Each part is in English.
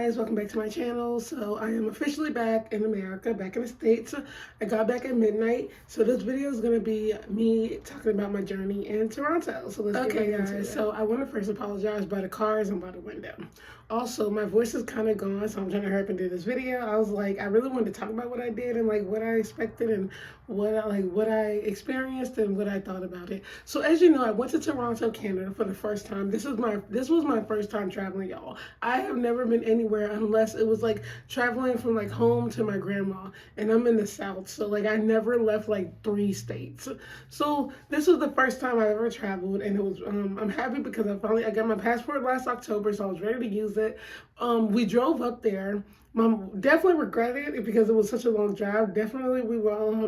guys, welcome back to my channel. So I am officially back in America, back in the States. I got back at midnight. So this video is going to be me talking about my journey in Toronto. So let's get right into it. So I want to first apologize by the cars and by the window. Also, my voice is kind of gone, so I'm trying to hurry up and do this video. I was like, I really wanted to talk about what I did and like what I expected and what I experienced and what I thought about it. So as you know, I went to Toronto, Canada for the first time. This was my first time traveling, y'all. I have never been anywhere unless it was like traveling from like home to my grandma, and I'm in the South, so like I never left like 3 states. So this was the first time I ever traveled, and it was I'm happy because I got my passport last October, so I was ready to use it. We drove up there. Mom definitely regretted it because it was such a long drive. Definitely we were,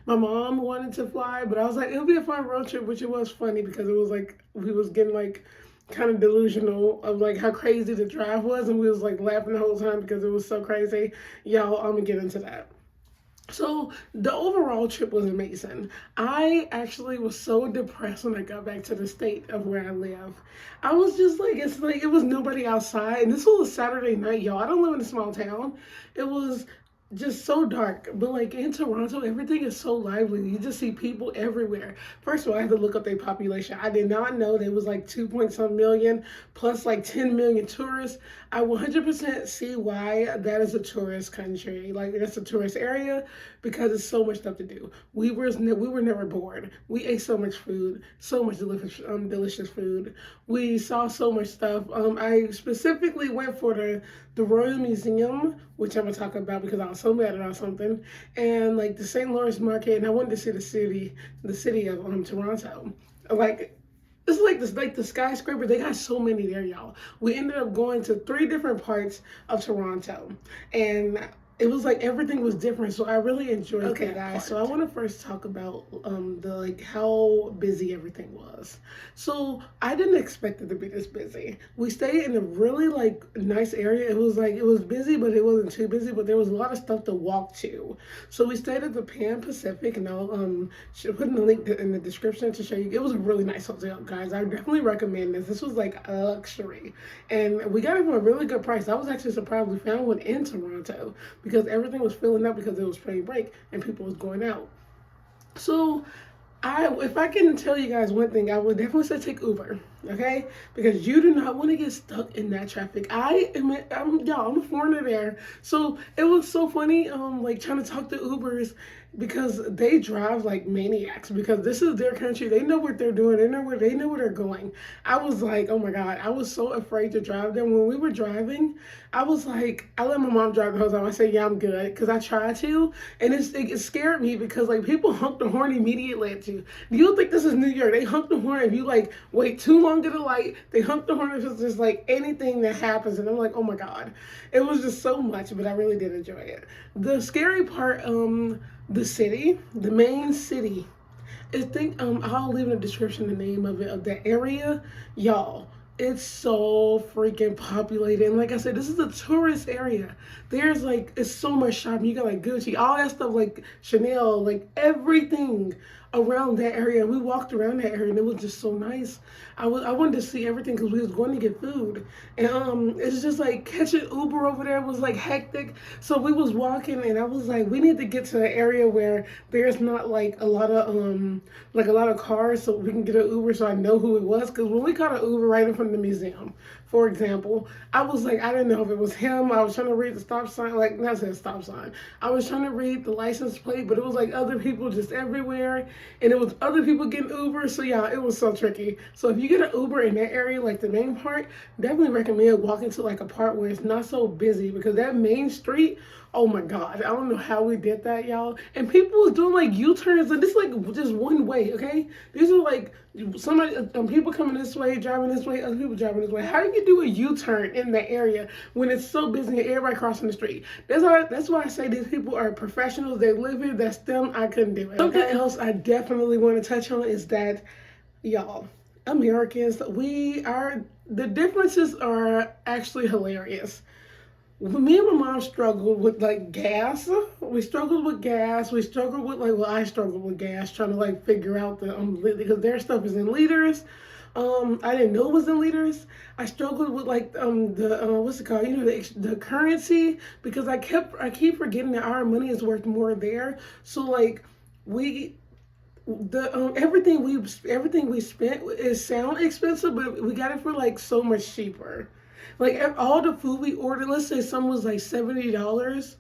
my mom wanted to fly, but I was like, it'll be a fun road trip, which it was funny because it was like, we was getting like kind of delusional of like how crazy the drive was, and we was like laughing the whole time because it was so crazy. Y'all, I'm gonna get into that. So the overall trip was amazing. I actually was so depressed when I got back to the state of where I live. I was just like, it's like it was nobody outside. And this was a Saturday night, y'all. I don't live in a small town. It was just so dark, but like in Toronto, everything is so lively. You just see people everywhere. First of all, I had to look up their population. I did not know there was like 2 point some million plus like 10 million tourists. I 100% see why that is a tourist country. Like it's a tourist area because it's so much stuff to do. We were never bored. We ate so much food, so much delicious food. We saw so much stuff. I specifically went for the Royal Museum, which I'm gonna talk about because I was so mad about something, and like the St. Lawrence Market, and I wanted to see the city of Toronto. Like it's like this, like the skyscraper. They got so many there, y'all. We ended up going to 3 different parts of Toronto, and it was like everything was different, so I really enjoyed that. Okay, guys, so I want to first talk about the like how busy everything was. So I didn't expect it to be this busy. We stayed in a really like nice area. It was busy, but it wasn't too busy. But there was a lot of stuff to walk to. So we stayed at the Pan Pacific, and I'll put in the link in the description to show you. It was a really nice hotel, guys. I definitely recommend this. This was like a luxury, and we got it for a really good price. I was actually surprised we found one in Toronto, because everything was filling up because it was spring break and people was going out. So if I can tell you guys one thing, I would definitely say take Uber, okay? Because you do not want to get stuck in that traffic. I'm a foreigner there, so it was so funny, like trying to talk to Ubers because they drive like maniacs because this is their country. They know what they're doing. They know where they're going. I was like, oh my God, I was so afraid to drive them. When we were driving, I was like, I let my mom drive the whole time. I said, yeah, I'm good, because I tried to, and it scared me because like people honk the horn immediately at you. Do you think this is New York? They honk the horn if you like wait too long at a light. They honk the horn if it's just like anything that happens, and I'm like, oh my God, it was just so much, but I really did enjoy it. The scary part, the city, the main city. I'll leave in the description the name of it, of that area, y'all. It's so freaking populated, and like I said, this is a tourist area. There's like, it's so much shopping. You got like Gucci, all that stuff, like Chanel, like everything around that area. And we walked around that area, and it was just so nice. I wanted to see everything because we was going to get food, and it's just like catching Uber over there was like hectic. So we was walking, and I was like, we need to get to an area where there's not like a lot of cars, so we can get an Uber, so I know who it was. Because when we caught an Uber right in front of the museum, for example, I was like, I didn't know if it was him. I was trying to read the stop sign, like not saying stop sign. I was trying to read the license plate, but it was like other people just everywhere, and it was other people getting Uber. So yeah, it was so tricky. So if you get an Uber in that area, like the main part, definitely recommend walking to like a part where it's not so busy, because that main street, oh my God, I don't know how we did that, y'all. And people was doing like U-turns, and this like just one way, okay? These are like people coming this way, driving this way, other people driving this way. How do you do a U-turn in that area when it's so busy and everybody crossing the street? That's why I say these people are professionals. They live here. That's them. I couldn't do it. Okay? Something else I definitely want to touch on is that, y'all, Americans, the differences are actually hilarious. Me and my mom struggled with like gas. We struggled with gas. We struggled with I struggled with gas, trying to like figure out because their stuff is in liters. I didn't know it was in liters. I struggled with like the what's it called? You know, the currency, because I keep forgetting that our money is worth more there. So like we the everything we spent is sound expensive, but we got it for like so much cheaper. Like all the food we ordered, let's say some was like $70.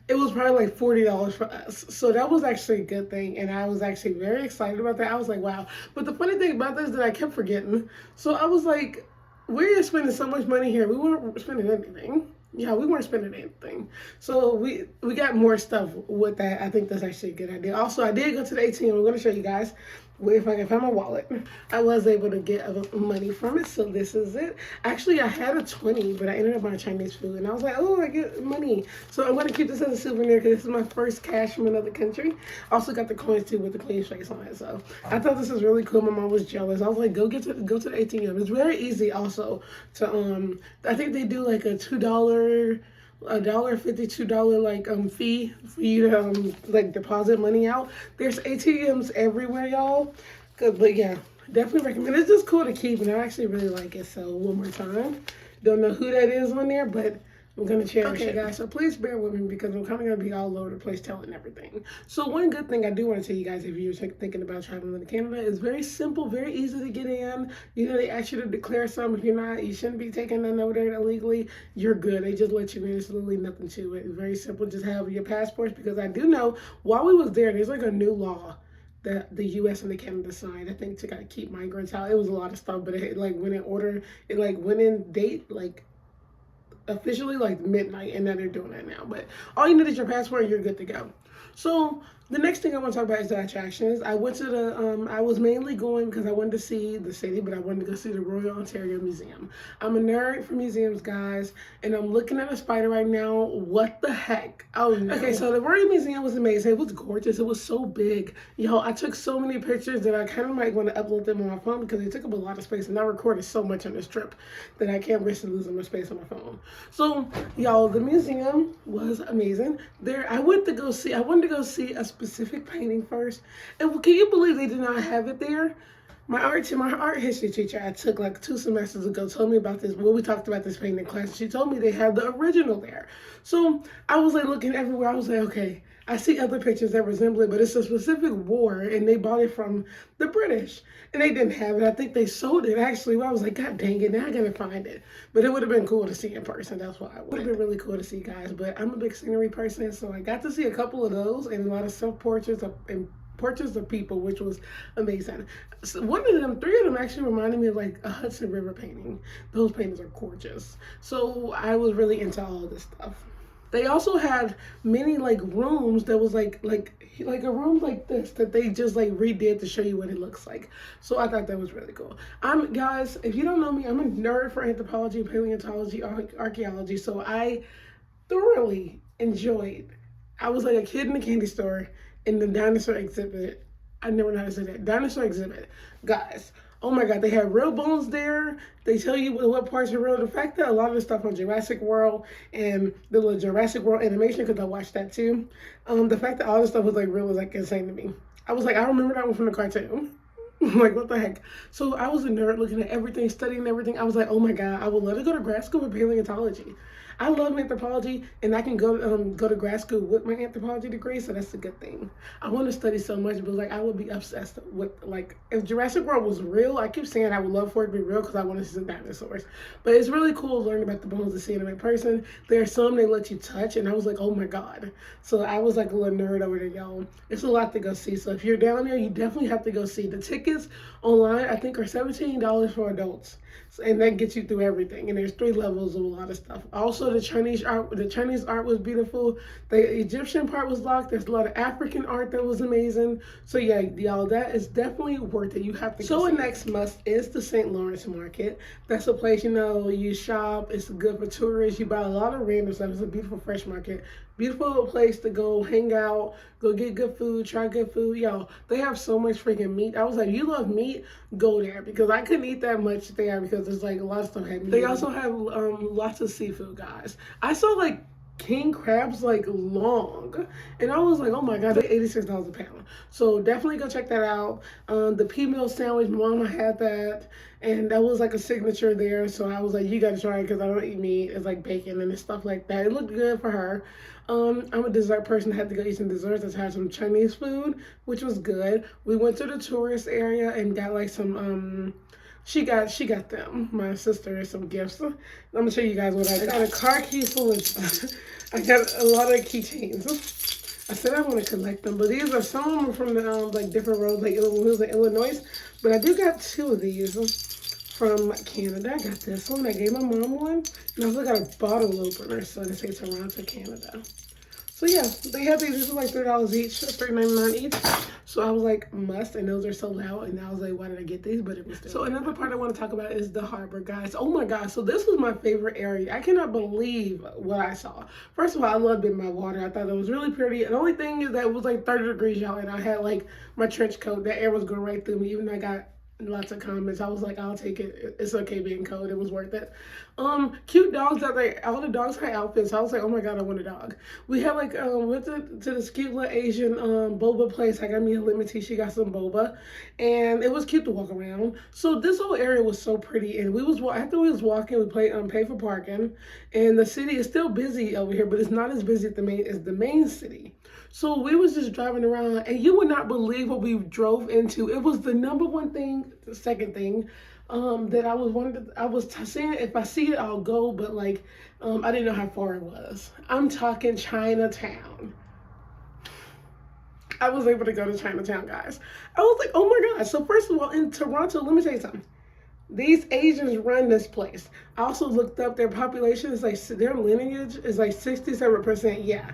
It was probably like $40 for us. So that was actually a good thing, and I was actually very excited about that. I was like, wow. But the funny thing about this is that I kept forgetting. So I was like, we're spending so much money here. We weren't spending anything. Yeah, we weren't spending anything. So we got more stuff with that. I think that's actually a good idea. Also, I did go to the ATM. I'm going to show you guys if I can find my wallet. I was able to get money from it, so this is it. Actually, I had a 20, but I ended up buying Chinese food, and I was like, oh, I get money. So I'm going to keep this as a souvenir because this is my first cash from another country. Also got the coins too with the clean face on it. So I thought this was really cool. My mom was jealous. I was like, go to the ATM. It's very easy also to I think they do like a $2, $1.50, $2 like fee for you to like deposit money out. There's ATMs everywhere, y'all. But yeah, definitely recommend. It's just cool to keep, and I actually really like it. So one more time, don't know who that is on there, but I'm gonna cherish it, guys. So please bear with me because I'm kind of gonna be all over the place telling everything. So one good thing I do want to tell you guys, if you're thinking about traveling to Canada, is very simple, very easy to get in. You know, they ask you to declare something. If you're not, you shouldn't be taking none over there illegally. You're good. They just let you in. There's literally nothing to it. It's very simple. Just have your passports, because I do know while we was there's like a new law that the U.S. and the Canada signed, I think, to kind of keep migrants out. It was a lot of stuff, but it like went in order. It like went in date like officially like midnight, and then they're doing that now. But all you need is your passport and you're good to go. So the next thing I want to talk about is the attractions. I went to the I was mainly going because I wanted to see the city, but I wanted to go see the Royal Ontario Museum. I'm a nerd for museums, guys, and I'm looking at a spider right now. What the heck? Oh no. Okay, so the Royal Museum was amazing. It was gorgeous. It was so big. Yo, I took so many pictures that I kind of might want to upload them on my phone because they took up a lot of space, and I recorded so much on this trip that I can't risk losing my space on my phone. So y'all, the museum was amazing. I wanted to go see a specific painting first, and can you believe they did not have it there? My art history teacher I took like 2 semesters ago told me about this. Well, we talked about this painting in class. She told me they had the original there. So I was like looking everywhere. I was like, okay, I see other pictures that resemble it, but it's a specific war, and they bought it from the British, and they didn't have it. I think they sold it actually. Well, I was like, God dang it, now I gotta find it. But it would have been cool to see in person. That's why it would have been really cool to see, guys. But I'm a big scenery person, so I got to see a couple of those and a lot of self-portraits and portraits of people, which was amazing. So 3 of them actually reminded me of like a Hudson River painting. Those paintings are gorgeous. So I was really into all of this stuff. They also had many like rooms that was like a room like this that they just like redid to show you what it looks like. So I thought that was really cool. Guys, if you don't know me, I'm a nerd for anthropology, paleontology, archaeology. So I thoroughly enjoyed. I was like a kid in the candy store in the dinosaur exhibit. I never know how to say that. Dinosaur exhibit. Guys, oh my God, they have real bones there. They tell you what parts are real. The fact that a lot of the stuff on Jurassic World and the little Jurassic World animation, because I watched that too. The fact that all this stuff was like real was like insane to me. I was like, I remember that one from the cartoon. Like, what the heck? So I was a nerd looking at everything, studying everything. I was like, oh my God, I would love to go to grad school for paleontology. I love anthropology, and I can go to grad school with my anthropology degree, so that's a good thing. I want to study so much, but like I would be obsessed with like if Jurassic World was real. I keep saying I would love for it to be real because I want to see some dinosaurs. But it's really cool learning about the bones and seeing them in person. There are some they let you touch, and I was like, oh my God. So I was like a little nerd over there, y'all. It's a lot to go see. So if you're down there, you definitely have to go see. The tickets online, I think, are $17 for adults. And that gets you through everything. And there's 3 levels of a lot of stuff. Also, the Chinese art was beautiful. The Egyptian part was locked. There's a lot of African art that was amazing. So yeah, y'all, that is definitely worth it. You have to. So a next must is the St. Lawrence Market. That's a place, you know, you shop. It's good for tourists. You buy a lot of random stuff. It's a beautiful fresh market. Beautiful place to go hang out, go get good food, try good food. Yo, they have so much freaking meat. I was like, you love meat? Go there, because I couldn't eat that much there because there's like a lot of stuff had meat. They also have lots of seafood, guys. I saw like king crabs like long, and I was like, oh my god, they're $86 a pound. So definitely go check that out. The pea meal sandwich, mama had that, and that was like a signature there. So I was like, you gotta try it because I don't eat meat. It's like bacon and stuff like that. It looked good for her. I'm a dessert person. I had to go eat some desserts. I tried some Chinese food, which was good. We went to the tourist area and got like some she got them, my sister, some gifts. I'm gonna show you guys what I got. A car key full of I got a lot of keychains. I said I want to collect them, but these are some of them from the like different roads, like Illinois. But I do got 2 of these from Canada. I got this one. I gave my mom one, and I also got a bottle opener, so they say Toronto, Canada. So yeah, they had these. This was like $3 each, $3.99 each. So I was like, must, and those are sold out. And I was like, why did I get these? But it was still. So another part I want to talk about is the harbor, guys. Oh my god! So this was my favorite area. I cannot believe what I saw. First of all, I loved it in my water. I thought it was really pretty. And the only thing is that it was like 30 degrees, y'all, and I had like my trench coat. That air was going right through me. Even though I got lots of comments, I was like, I'll take it. It's okay being cold. It was worth it. Cute dogs out there. All the dogs had outfits. I was like, oh my god, I want a dog. We had like went to this cute little Asian boba place. I got me a lemon tea. She got some boba, and it was cute to walk around. So this whole area was so pretty. And we was after we was walking, we paid for parking, and the city is still busy over here, but it's not as busy as the main city. So we was just driving around, and you would not believe what we drove into. It was the number one thing, the second thing, that I was saying, if I see it, I'll go, but like, I didn't know how far it was. I'm talking Chinatown. I was able to go to Chinatown, guys. I was like, oh my God. So first of all, in Toronto, let me tell you something. These Asians run this place. I also looked up their population. It's like, their lineage is like 67%. Yeah.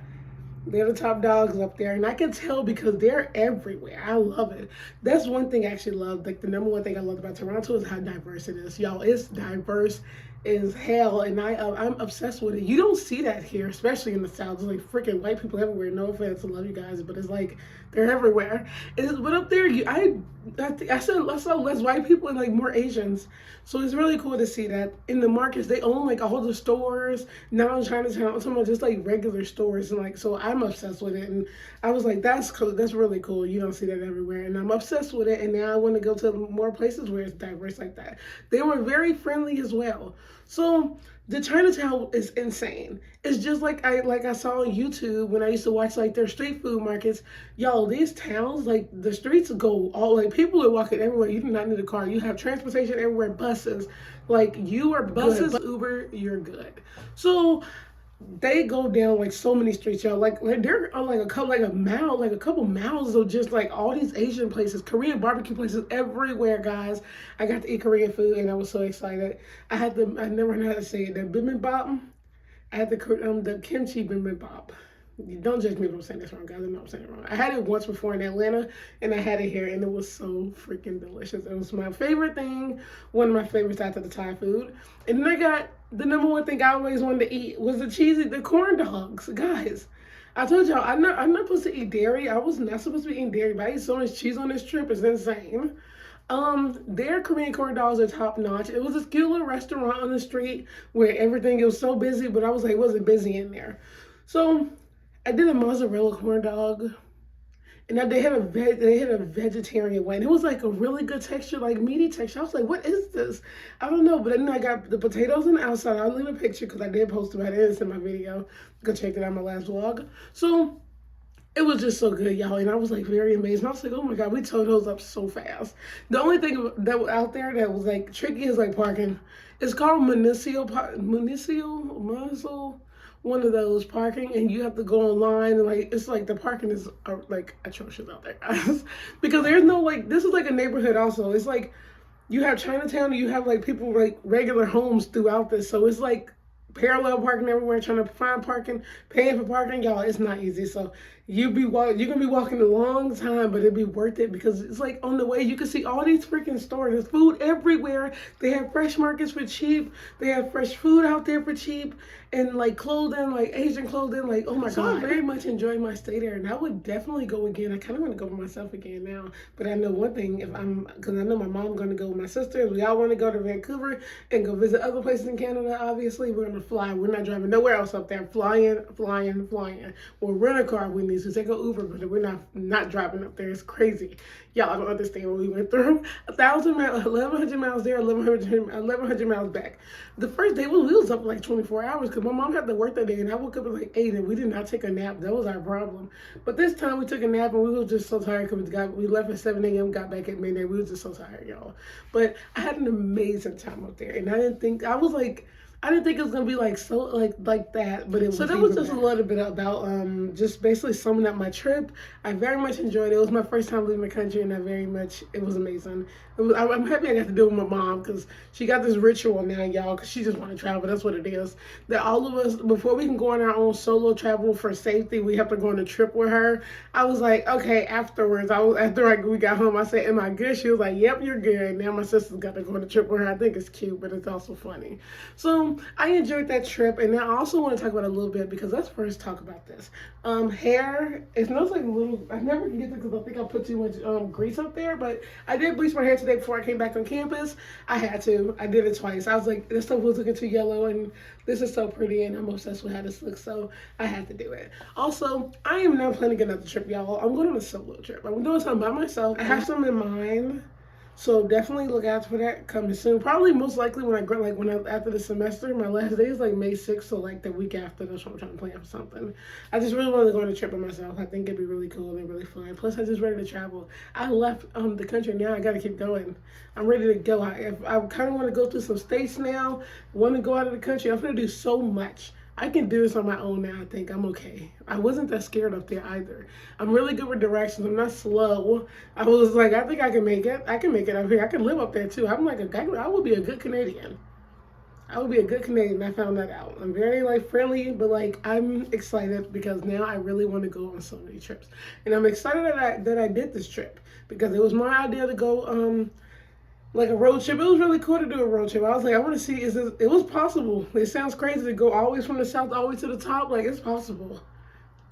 They're the top dogs up there, and I can tell because they're everywhere. I love it. That's one thing I actually love. Like the number one thing I love about Toronto is how diverse it is. Y'all, it's diverse as hell, and I'm obsessed with it. You don't see that here, especially in the South. There's like freaking white people everywhere. No offense, I love you guys, but it's like they're everywhere. But up there, I saw less white people and like more Asians. So it's really cool to see that in the markets they own like all the stores. Not in Chinatown, I'm talking about just like regular stores, and like so I'm obsessed with it. And I was like, that's cool. That's really cool. You don't see that everywhere, and I'm obsessed with it. And now I want to go to more places where it's diverse like that. They were very friendly as well. So the Chinatown is insane. It's just like I saw on YouTube when I used to watch like their street food markets. Y'all, these towns, like the streets go all like people are walking everywhere. You do not need a car. You have transportation everywhere, buses. Like you are buses, good. Uber, you're good. So they go down like so many streets, y'all. Like they're on like a couple miles of just like all these Asian places, Korean barbecue places everywhere, guys. I got to eat Korean food and I was so excited. I never know how to say it. The bibimbap. I had the kimchi bibimbap. Don't judge me if I'm saying this wrong, guys. I know I'm saying it wrong. I had it once before in Atlanta, and I had it here, and it was so freaking delicious. It was my favorite thing, one of my favorites after the Thai food. And then I got the number one thing I always wanted to eat was the corn dogs, guys. I told y'all I'm not supposed to eat dairy. I was not supposed to be eating dairy, but I ate so much cheese on this trip. It's insane. Their Korean corn dogs are top notch. It was a cute little restaurant on the street where it was so busy, but I was like, it wasn't busy in there. So I did a mozzarella corn dog, and they had a vegetarian one. It was like a really good texture, like meaty texture. I was like, what is this? I don't know, but then I got the potatoes on the outside. I'll leave a picture because I did post about it. It's in my video. Go check it out, my last vlog. So it was just so good, y'all, and I was like very amazed. And I was like, oh my God, we tore those up so fast. The only thing that was out there that was like tricky is like parking. It's called municipal, one of those parking, and you have to go online, and like it's like the parking is like atrocious out there, guys. Because there's no like, this is like a neighborhood also. It's like you have Chinatown and you have like people like regular homes throughout this, so it's like parallel parking everywhere, trying to find parking, paying for parking, y'all. It's not easy. So you're gonna be walking a long time, but it'd be worth it because it's like on the way you can see all these freaking stores. There's food everywhere. They have fresh markets for cheap. They have fresh food out there for cheap, and like clothing, like Asian clothing. Like, oh my god, I very much enjoyed my stay there, and I would definitely go again. I kind of want to go for myself again now, but I know one thing: because I know my mom's going to go with my sister. We all want to go to Vancouver and go visit other places in Canada. Obviously, we're gonna fly. We're not driving nowhere else up there. Flying. We'll rent a car. We need to take an Uber, but we're not driving up there. It's crazy. Y'all don't understand what we went through. 1,000 miles, 1,100 miles there, 1,100 miles back. The first day we was up for like 24 hours because my mom had to work that day, and I woke up at like 8, and we did not take a nap. That was our problem. But this time we took a nap, and we were just so tired because we left at 7 a.m., got back at midnight. We were just so tired, y'all. But I had an amazing time up there, and I didn't think it was gonna be like so like that, but it was. So that was just a little bit about just basically summing up my trip. I very much enjoyed it. It was my first time leaving the country, and it was amazing. I'm happy I got to do it with my mom because she got this ritual now, y'all, because she just want to travel. That's what it is. That all of us, before we can go on our own solo travel for safety, we have to go on a trip with her. I was like, okay. Afterwards, we got home, I said, "Am I good?" She was like, "Yep, you're good." Now my sister's got to go on a trip with her. I think it's cute, but it's also funny. So I enjoyed that trip, and I also want to talk about it a little bit because let's first talk about this. Hair, it smells like a little. I never can get this because I think I put too much grease up there, but I did bleach my hair today before I came back on campus. I had to. I did it twice. I was like, this stuff was looking too yellow, and this is so pretty, and I'm obsessed with how this looks, so I had to do it. Also, I am not planning another trip, y'all. I'm going on a solo trip. I'm doing something by myself. I have something in mind. So definitely look out for that coming soon. Probably most likely after the semester. My last day is like May 6th, so like the week after. That's what I'm trying to plan for something. I just really want to go on a trip by myself. I think it'd be really cool and really fun. Plus, I just ready to travel. I left the country now. I got to keep going. I'm ready to go. I kind of want to go through some states now. Want to go out of the country. I'm gonna do so much. I can do this on my own now. I think I'm okay. I wasn't that scared up there either. I'm really good with directions. I'm not slow. I was like, I think I can make it. I can make it up here. I can live up there too. I would be a good Canadian. I would be a good Canadian. I found that out. I'm very friendly, but I'm excited because now I really want to go on so many trips. And I'm excited that I did this trip because it was my idea to go like a road trip. It was really cool to do a road trip. I was like, I want to see, it was possible. It sounds crazy to go always from the south all the way to the top. Like, it's possible.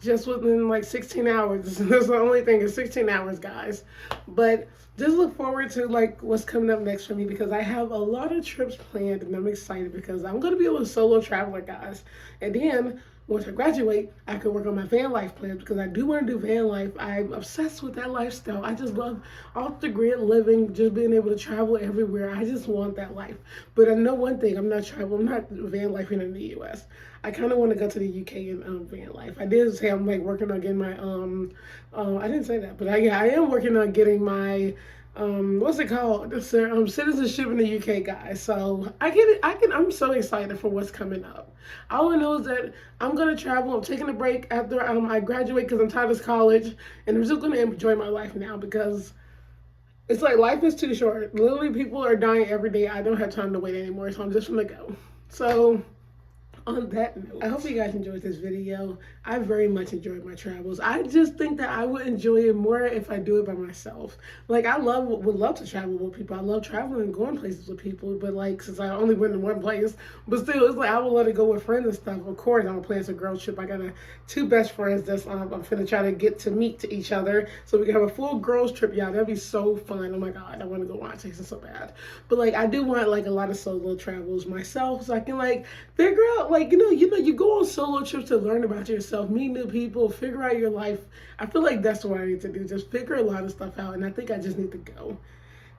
Just within 16 hours. That's the only thing, is 16 hours, guys. But just look forward to what's coming up next for me because I have a lot of trips planned and I'm excited because I'm going to be a little solo traveler, guys. And then once I graduate, I can work on my van life plans because I do want to do van life. I'm obsessed with that lifestyle. I just love off the grid living, just being able to travel everywhere. I just want that life. But I know one thing, I'm not van lifing in the US. I kind of want to go to the UK and van life. I did say I'm working on getting my I didn't say that, but I am working on getting my what's it called? Citizenship in the UK, guys. So I get it. I'm so excited for what's coming up. All I know is that I'm gonna travel. I'm taking a break after I graduate because I'm tired of college, and I'm just gonna enjoy my life now because it's like life is too short. Literally, people are dying every day. I don't have time to wait anymore, so I'm just gonna go. So on that note, I hope you guys enjoyed this video. I very much enjoyed my travels. I just think that I would enjoy it more if I do it by myself. I would love to travel with people. I love traveling and going places with people, but since I only went to one place, but still, it's I would let it go with friends and stuff. Of course, I'm gonna plan some girl trip. I got two best friends that's I'm finna try to get to meet each other so we can have a full girls trip, y'all. That'd be so fun. Oh my god, I want to go on Texas so bad. But I do want a lot of solo travels myself so I can figure out you go on solo trips to learn about yourself, meet new people, figure out your life. I feel like that's what I need to do, just figure a lot of stuff out, and I think I just need to go.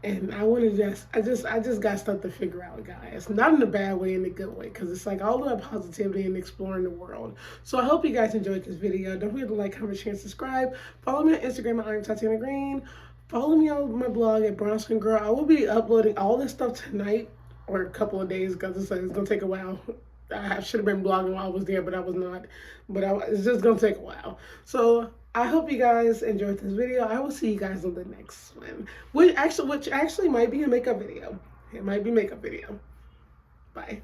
And I want to I just got stuff to figure out, guys. Not in a bad way, in a good way, because it's all about positivity and exploring the world. So I hope you guys enjoyed this video. Don't forget to like, comment, share, and subscribe. Follow me on Instagram at I'm Tatiana Green. Follow me on my blog at Brownskinndgirl. I will be uploading all this stuff tonight or a couple of days because it's going to take a while. I should have been blogging while I was there, but I was not. But it's just going to take a while. So I hope you guys enjoyed this video. I will see you guys on the next one, which actually might be a makeup video. It might be a makeup video. Bye.